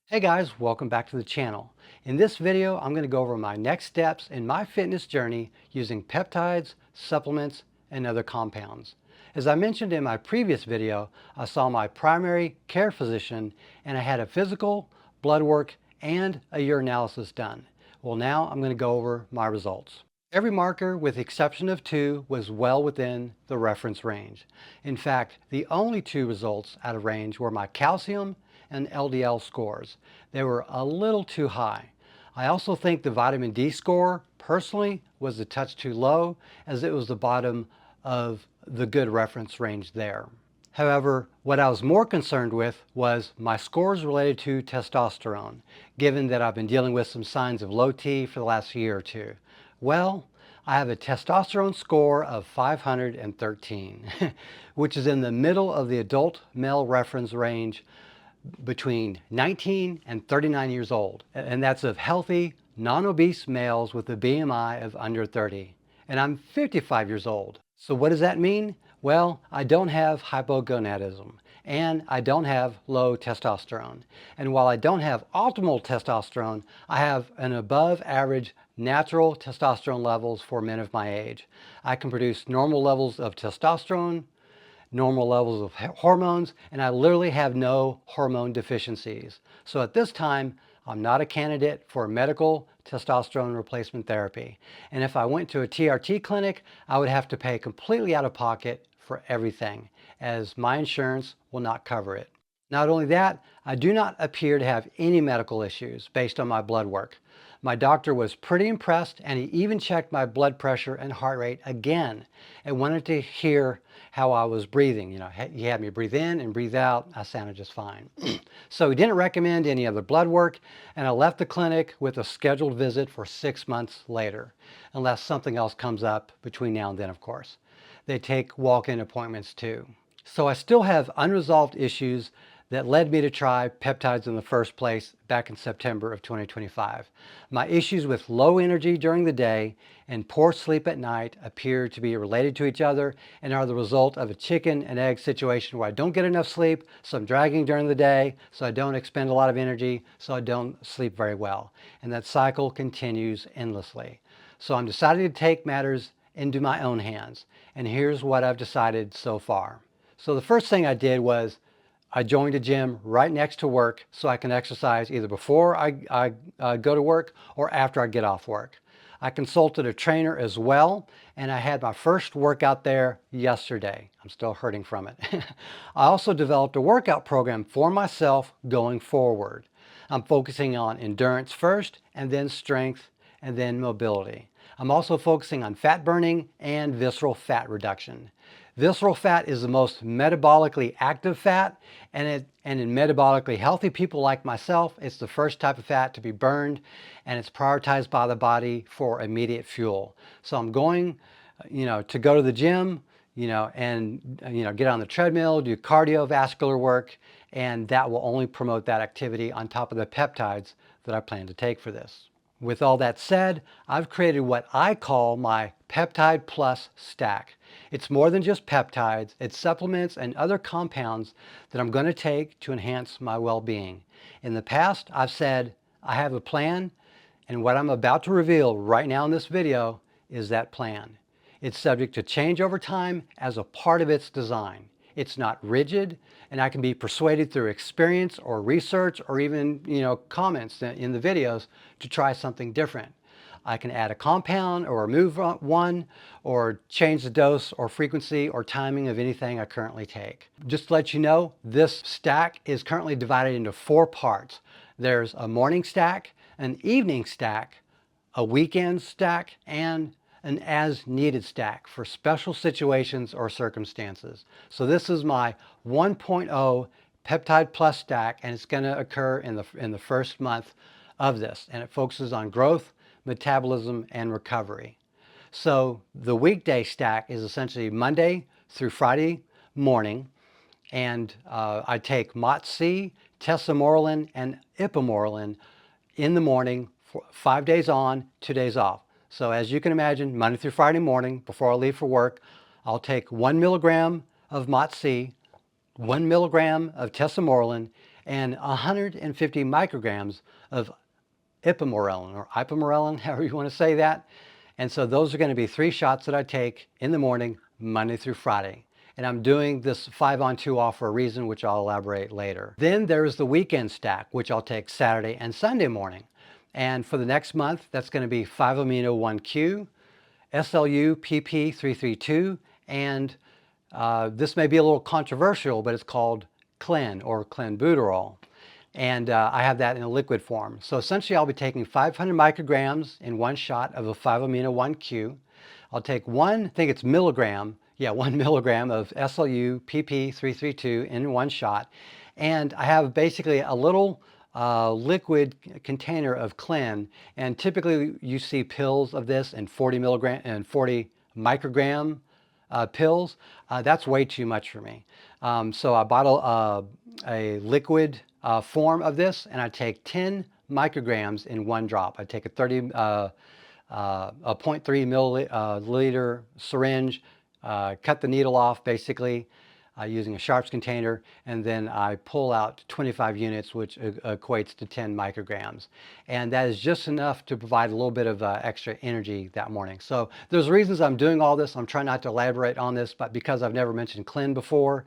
Hey guys, welcome back to the channel. In this video, I'm going to go over my next steps in my fitness journey using peptides, supplements, and other compounds. As I mentioned in my previous video, I saw my primary care physician and I had a physical, blood work, and a urinalysis done. Well, now I'm going to go over my results. Every marker, with the exception of two, was well within the reference range. In fact, the only two results out of range were my calcium and LDL scores. They were a little too high. I also think the vitamin D score, personally, was a touch too low, as it was the bottom of the good reference range there. However, what I was more concerned with was my scores related to testosterone, given that I've been dealing with some signs of low T for the last year or two. Well, I have a testosterone score of 513, which is in the middle of the adult male reference range between 19 and 39 years old. And that's of healthy, non-obese males with a BMI of under 30. And I'm 55 years old. So what does that mean? Well, I don't have hypogonadism and I don't have low testosterone. And while I don't have optimal testosterone, I have an above average natural testosterone levels for men of my age. I can produce normal levels of testosterone, normal levels of hormones, and I literally have no hormone deficiencies. So at this time, I'm not a candidate for medical testosterone replacement therapy. And if I went to a TRT clinic, I would have to pay completely out of pocket for everything, as my insurance will not cover it. Not only that, I do not appear to have any medical issues based on my blood work. My doctor was pretty impressed, and he even checked my blood pressure and heart rate again and wanted to hear how I was breathing. He had me breathe in and breathe out. I sounded just fine. So he didn't recommend any other blood work, and I left the clinic with a scheduled visit for 6 months later, unless something else comes up between now and then, of course. They take walk-in appointments too. So I still have unresolved issues that led me to try peptides in the first place back in September of 2025. My issues with low energy during the day and poor sleep at night appear to be related to each other and are the result of a chicken and egg situation where I don't get enough sleep, so I'm dragging during the day, so I don't expend a lot of energy, so I don't sleep very well. And that cycle continues endlessly. So I'm deciding to take matters into my own hands. And here's what I've decided so far. So the first thing I did was I joined a gym right next to work so I can exercise either before I go to work or after I get off work. I consulted a trainer as well, and I had my first workout there yesterday. I'm still hurting from it. I also developed a workout program for myself going forward. I'm focusing on endurance first, and then strength, and then mobility. I'm also focusing on fat burning and visceral fat reduction. Visceral fat is the most metabolically active fat, and in metabolically healthy people like myself, it's the first type of fat to be burned, and it's prioritized by the body for immediate fuel. So I'm going, to go to the gym, and get on the treadmill, do cardiovascular work, and that will only promote that activity on top of the peptides that I plan to take for this. With all that said, I've created what I call my Peptide Plus stack. It's more than just peptides, it's supplements and other compounds that I'm going to take to enhance my well-being. In the past, I've said I have a plan, and what I'm about to reveal right now in this video is that plan. It's subject to change over time as a part of its design. It's not rigid, and I can be persuaded through experience or research or even, comments in the videos to try something different. I can add a compound or remove one or change the dose or frequency or timing of anything I currently take. Just to let you know, this stack is currently divided into 4 parts. There's a morning stack, an evening stack, a weekend stack, and an as-needed stack for special situations or circumstances. So this is my 1.0 Peptide Plus stack, and it's going to occur in the first month of this, and it focuses on growth, metabolism, and recovery. So the weekday stack is essentially Monday through Friday morning, and I take MOTS-c, tesamorelin, and ipamorelin in the morning for 5 days on, 2 days off. So as you can imagine, Monday through Friday morning, before I leave for work, I'll take 1 milligram of MOTS-c, 1 milligram of tesamorelin, and 150 micrograms of ipamorelin or ipamorelin, however you want to say that. And so those are going to be 3 shots that I take in the morning, Monday through Friday. And I'm doing this 5 on 2 off for a reason, which I'll elaborate later. Then there's the weekend stack, which I'll take Saturday and Sunday morning. And for the next month, that's going to be 5-amino-1Q, SLU PP332, and this may be a little controversial, but it's called Clen or clenbuterol. And I have that in a liquid form. So essentially I'll be taking 500 micrograms in 1 shot of a 5-amino-1Q. I'll take 1, I think it's milligram, 1 milligram of SLU PP332 in 1 shot. And I have basically a little liquid container of Clen, and typically you see pills of this in 40 microgram pills. That's way too much for me. So I bought a liquid form of this, and I take 10 micrograms in 1 drop. I take a 0.3 milliliter syringe, cut the needle off basically using a Sharps container, and then I pull out 25 units, which equates to 10 micrograms. And that is just enough to provide a little bit of extra energy that morning. So there's reasons I'm doing all this. I'm trying not to elaborate on this, but because I've never mentioned Clen before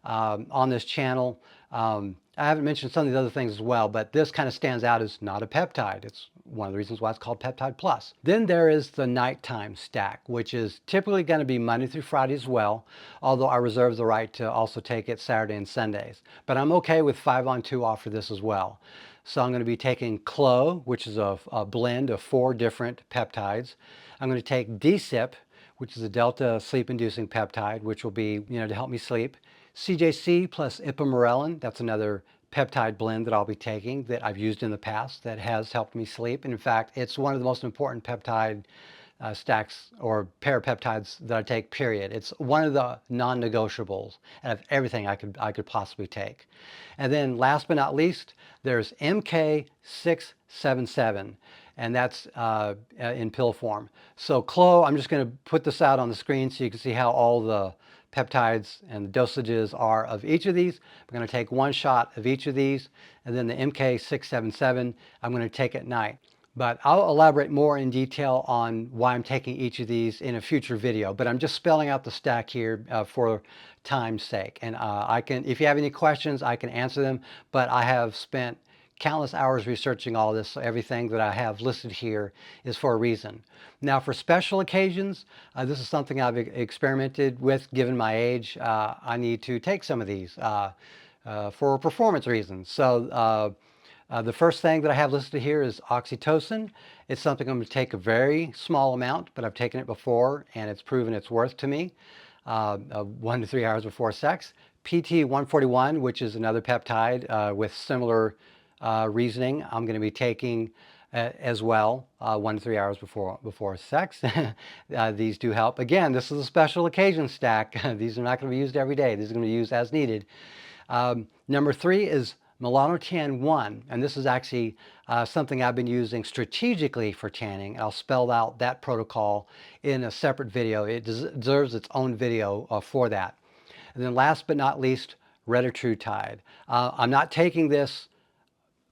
on this channel, I haven't mentioned some of the other things as well, but this kind of stands out as not a peptide. It's one of the reasons why it's called Peptide Plus. Then there is the nighttime stack, which is typically going to be Monday through Friday as well, although I reserve the right to also take it Saturday and Sundays. But I'm okay with 5 on 2 off for this as well. So I'm going to be taking CLO, which is a blend of 4 different peptides. I'm going to take DSIP, which is a delta sleep-inducing peptide, which will be, to help me sleep. CJC plus ipamorelin, that's another peptide blend that I'll be taking that I've used in the past that has helped me sleep. And in fact, it's one of the most important peptide stacks or pair of peptides that I take, period. It's one of the non-negotiables out of everything I could possibly take. And then last but not least, there's MK677, and that's in pill form. So CLO, I'm just going to put this out on the screen so you can see how all the peptides and the dosages are of each of these. I'm going to take 1 shot of each of these, and then the MK677 I'm going to take at night. But I'll elaborate more in detail on why I'm taking each of these in a future video. But I'm just spelling out the stack here for time's sake. And if you have any questions, I can answer them. But I have spent countless hours researching all this, so everything that I have listed here is for a reason. Now, for special occasions, this is something I've experimented with. Given my age, I need to take some of these for performance reasons. So the first thing that I have listed here is oxytocin. It's something I'm going to take a very small amount, but I've taken it before, and it's proven its worth to me. 1 to 3 hours before sex. PT141, which is another peptide with similar reasoning, I'm going to be taking as well 1 to 3 hours before sex. These do help. Again, this is a special occasion stack. These are not going to be used every day. These are going to be used as needed. Number 3 is melanotan 1, and this is actually something I've been using strategically for tanning. I'll spell out that protocol in a separate video. It deserves its own video for that. And then last but not least, Retatrutide. I'm not taking this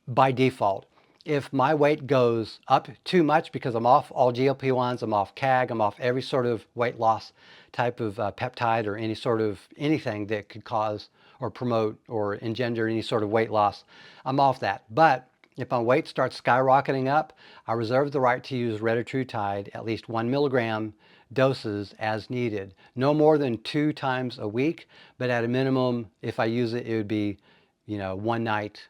by default. If my weight goes up too much because I'm off all GLP-1s, I'm off CAG, I'm off every sort of weight loss type of peptide or any sort of anything that could cause or promote or engender any sort of weight loss, I'm off that. But if my weight starts skyrocketing up, I reserve the right to use Retatrutide at least 1 milligram doses as needed. No more than 2 times a week, but at a minimum, if I use it, it would be, one night,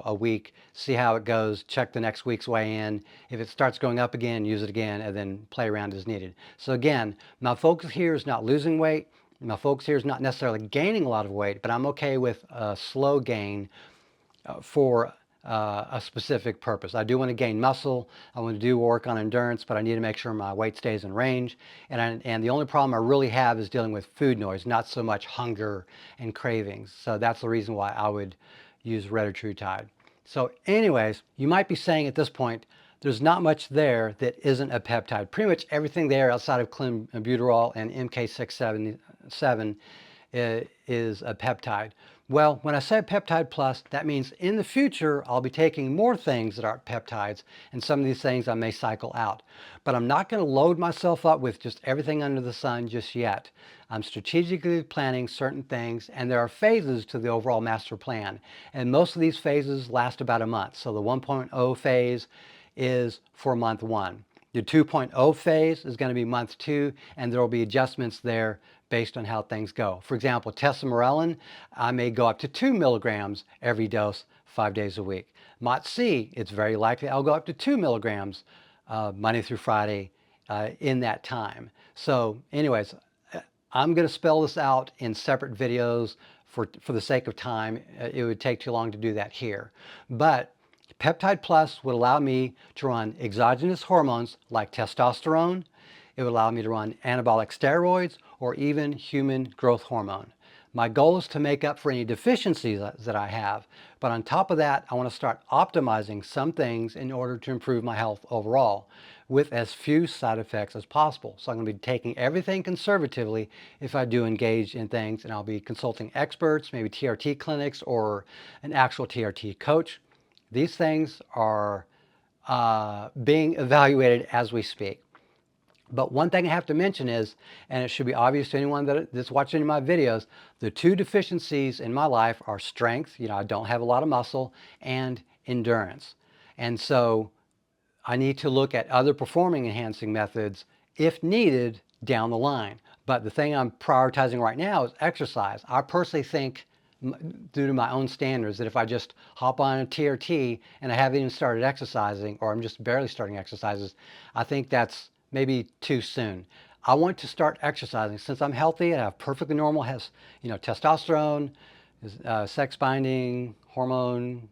a week, see how it goes, check the next week's weigh in. If it starts going up again, use it again, and then play around as needed. So again, my focus here is not losing weight. My focus here is not necessarily gaining a lot of weight, but I'm okay with a slow gain for a specific purpose. I do want to gain muscle. I want to do work on endurance, but I need to make sure my weight stays in range. And the only problem I really have is dealing with food noise, not so much hunger and cravings. So that's the reason why I would use Retatrutide. So anyways, you might be saying at this point, there's not much there that isn't a peptide. Pretty much everything there outside of clenbuterol and MK677 is a peptide. Well, when I say Peptide Plus, that means in the future, I'll be taking more things that aren't peptides, and some of these things I may cycle out. But I'm not going to load myself up with just everything under the sun just yet. I'm strategically planning certain things, and there are phases to the overall master plan. And most of these phases last about a month. So the 1.0 phase is for month 1. The 2.0 phase is going to be month 2, and there will be adjustments there based on how things go. For example, tesamorelin, I may go up to 2 milligrams every dose 5 days a week. MOTS-c, it's very likely I'll go up to 2 milligrams Monday through Friday in that time. So anyways, I'm going to spell this out in separate videos for the sake of time. It would take too long to do that here. But Peptide Plus would allow me to run exogenous hormones like testosterone. It would allow me to run anabolic steroids or even human growth hormone. My goal is to make up for any deficiencies that I have, but on top of that, I want to start optimizing some things in order to improve my health overall with as few side effects as possible. So I'm going to be taking everything conservatively if I do engage in things, and I'll be consulting experts, maybe TRT clinics or an actual TRT coach. These things are being evaluated as we speak. But one thing I have to mention is, and it should be obvious to anyone that's watching my videos, the two deficiencies in my life are strength, I don't have a lot of muscle, and endurance. And so I need to look at other performing enhancing methods if needed down the line. But the thing I'm prioritizing right now is exercise. I personally think, due to my own standards, that if I just hop on a TRT and I haven't even started exercising, or I'm just barely starting exercises, I think that's maybe too soon. I want to start exercising since I'm healthy and I have perfectly normal, testosterone, sex binding, hormone,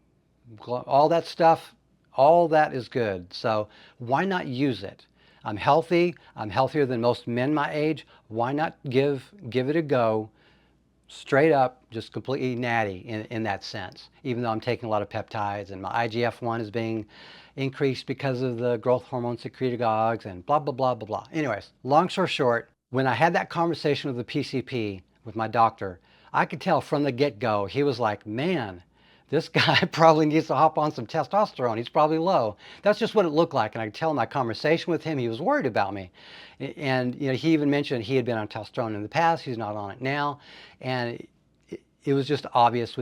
all that stuff, all that is good. So why not use it? I'm healthy. I'm healthier than most men my age. Why not give it a go? Straight up, just completely natty in that sense, even though I'm taking a lot of peptides and my IGF-1 is being increased because of the growth hormone secretagogues and blah, blah, blah, blah, blah. Anyways, long story short, when I had that conversation with the PCP, with my doctor, I could tell from the get-go, he was like, man, this guy probably needs to hop on some testosterone. He's probably low. That's just what it looked like. And I could tell in my conversation with him, he was worried about me. And he even mentioned he had been on testosterone in the past. He's not on it now. And it was just obvious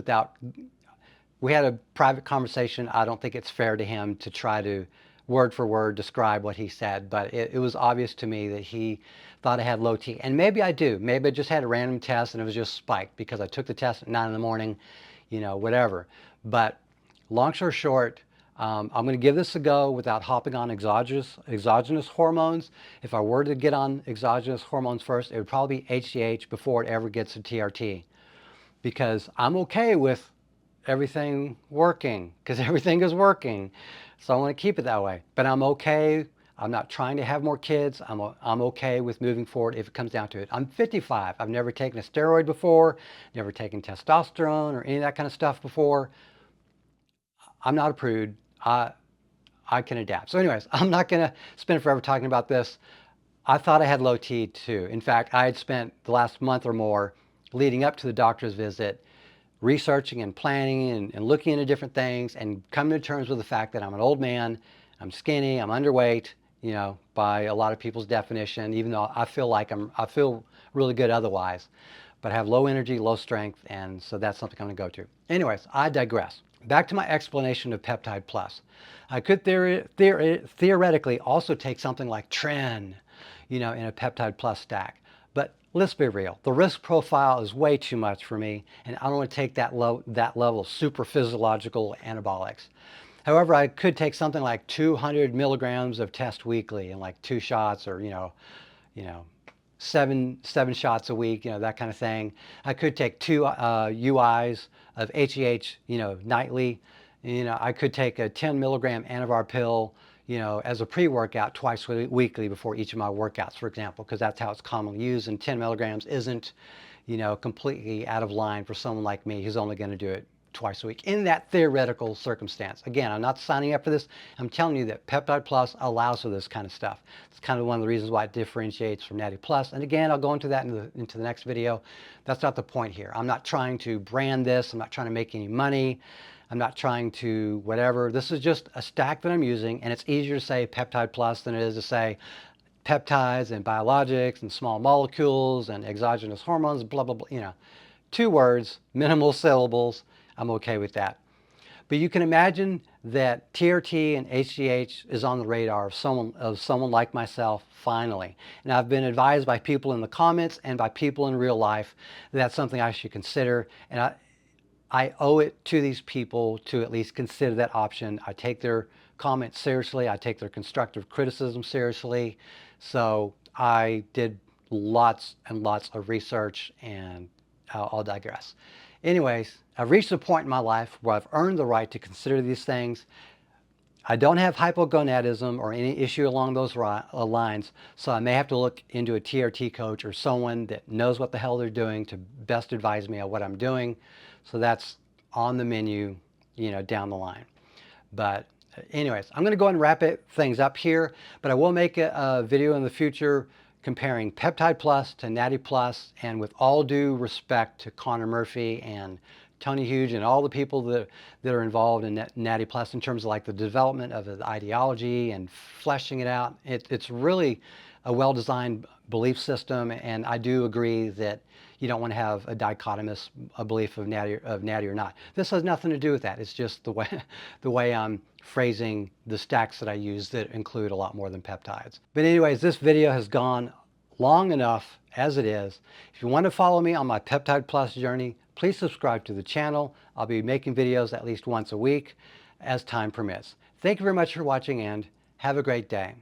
we had a private conversation. I don't think it's fair to him to try to word for word describe what he said, but it was obvious to me that he thought I had low T. And maybe I do. Maybe I just had a random test and it was just spiked because I took the test at 9 in the morning, whatever. But long story short, I'm going to give this a go without hopping on exogenous hormones. If I were to get on exogenous hormones first, it would probably be HGH before it ever gets to TRT, because I'm okay with everything working, because everything is working. So I want to keep it that way. But I'm okay. I'm not trying to have more kids. I'm okay with moving forward if it comes down to it. I'm 55. I've never taken a steroid before, never taken testosterone or any of that kind of stuff before. I'm not a prude. I can adapt. So anyways, I'm not going to spend forever talking about this. I thought I had low T too. In fact, I had spent the last month or more leading up to the doctor's visit researching and planning and looking into different things and coming to terms with the fact that I'm an old man, I'm skinny, I'm underweight, by a lot of people's definition, even though I feel really good otherwise. But I have low energy, low strength, and so that's something I'm going to go to. Anyways, I digress. Back to my explanation of Peptide Plus. I could theoretically also take something like Tren, in a Peptide Plus stack. But let's be real, the risk profile is way too much for me, and I don't want to take that level of super physiological anabolics. However, I could take something like 200 milligrams of test weekly and like 2 shots, or seven shots a week, that kind of thing. I could take 2 UIs of HGH, nightly. I could take a 10 milligram Anavar pill, as a pre-workout twice weekly before each of my workouts, for example, because that's how it's commonly used. And 10 milligrams isn't, completely out of line for someone like me who's only going to do it twice a week in that theoretical circumstance. Again, I'm not signing up for this. I'm telling you that Peptide Plus allows for this kind of stuff. It's kind of one of the reasons why it differentiates from Natty Plus. And again, I'll go into that into the next video. That's not the point here. I'm not trying to brand this. I'm not trying to make any money. I'm not trying to whatever. This is just a stack that I'm using, and it's easier to say Peptide Plus than it is to say peptides and biologics and small molecules and exogenous hormones, blah, blah, blah, you know. 2 words, minimal syllables. I'm okay with that. But you can imagine that TRT and HGH is on the radar of someone like myself, finally. And I've been advised by people in the comments and by people in real life that that's something I should consider. And I owe it to these people to at least consider that option. I take their comments seriously. I take their constructive criticism seriously. So I did lots and lots of research, and I'll digress. Anyways, I've reached a point in my life where I've earned the right to consider these things. I don't have hypogonadism or any issue along those lines, so I may have to look into a TRT coach or someone that knows what the hell they're doing to best advise me on what I'm doing. So that's on the menu, you know, down the line. But anyways, I'm going to go ahead and wrap things up here, but I will make a video in the future comparing Peptide Plus to Natty Plus, and with all due respect to Connor Murphy and Tony Hughes and all the people that are involved in Natty Plus in terms of like the development of the ideology and fleshing it out. It's really a well-designed belief system, and I do agree that you don't want to have a dichotomous belief of natty or not. This has nothing to do with that. It's just the way I'm phrasing the stacks that I use that include a lot more than peptides. But anyways, this video has gone long enough as it is. If you want to follow me on my Peptide Plus journey, please subscribe to the channel. I'll be making videos at least once a week as time permits. Thank you very much for watching, and have a great day.